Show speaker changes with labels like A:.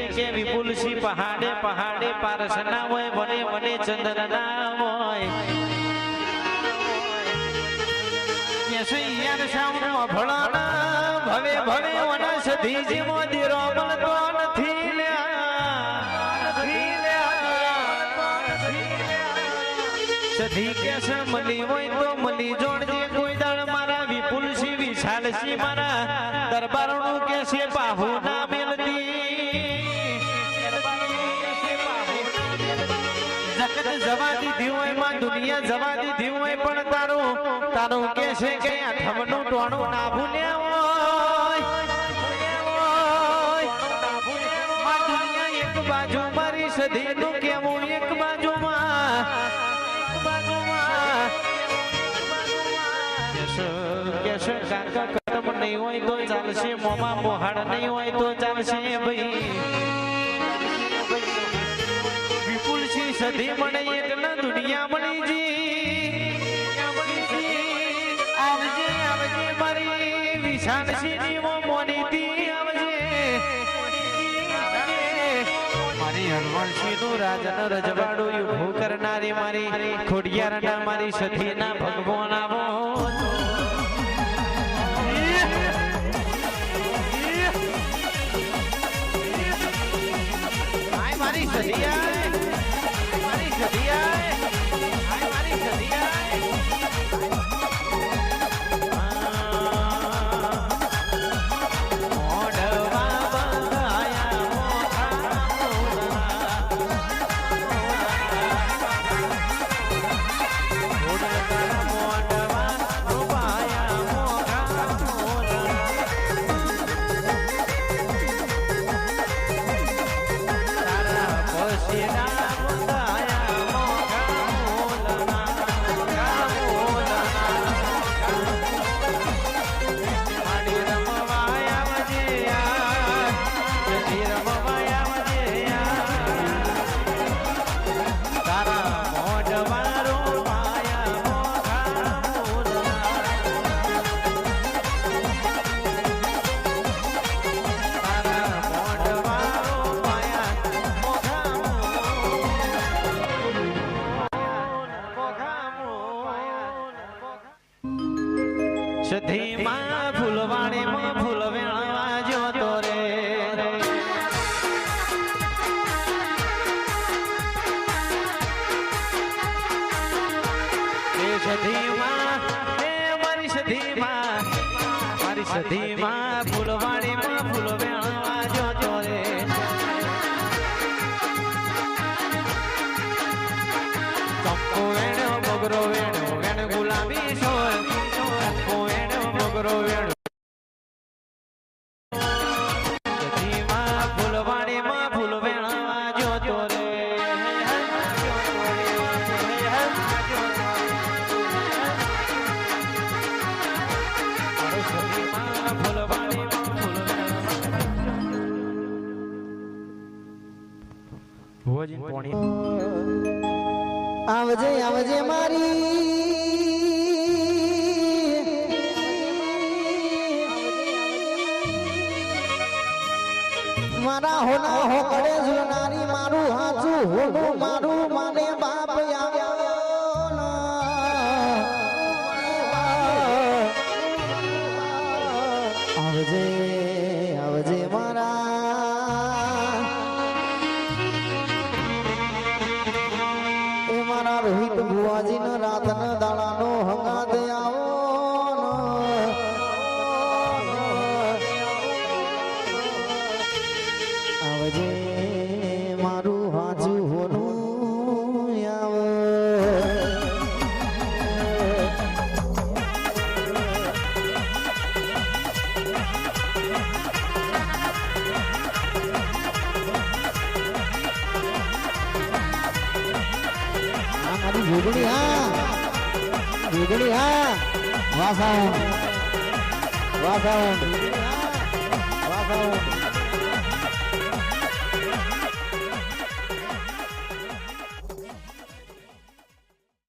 A: કે વિપુલસી પહાડે પહાડે પારસ ના હોય વને વને ચંદ્ર ના હોય ભવે ભવે વનસ્પતિ જીવો દીરો મળતો નથી સધી કેસે મળી હોય તો મળી જોડજે કોઈ દાડ મારા વિપુલસી વિશાલસી મારા દરબારનું કેસે બાહુ ના મેલતી જગત જવા દીધી હોય માં દુનિયા જવા દીધી હોય પણ તારું કે છે કે આઠમનું ટોણું ના ભૂલ્યા હોય દુનિયા એક બાજુ મારી સધીનું કેવું એક બાજુમાં કેશે કાકા કર્મ નહીં હોય તો ચાલશે મોમાં મોહાડ નહીં હોય તો ચાલશે ભાઈ વિપુલસી સધી મને એકલા દુનિયા મળી જી આવજે આવજે મારી વિશાલસી ની મોનીતી આવજે મારી હરવણસી નું રાજન રજવાડું ઉભું કરનારી મારી ખોડિયારના મારી સધી ના ભગવાન આવો મારી સધિયા સધીમાં ફૂલવાણીમાં ફૂલ વેણવા જોતો રે સધીમાં મારી સધીમાં ફૂલવાણીમાં ફૂલ વેણવા જોતો રે ચંપો વેણો મોગરો વેણો વેણ ગુલાબી સોય ચંપો વેણો મોગરો વેણો સધીમાં ફૂલવાણીમાં ફૂલ વેણવા જોતો રે
B: આવજે આવજે મારી મારા હોના હો કડે ઝુલનારી મારું હાચું હોનું મારું માને બાપ આવ્યો આવજે આવજે મારા રોહિત ભુવાજી નો રાત ના દાડા નો હંગાત આવો આવજે મારું હાજુ હોનું આવો વાસણ વાસણ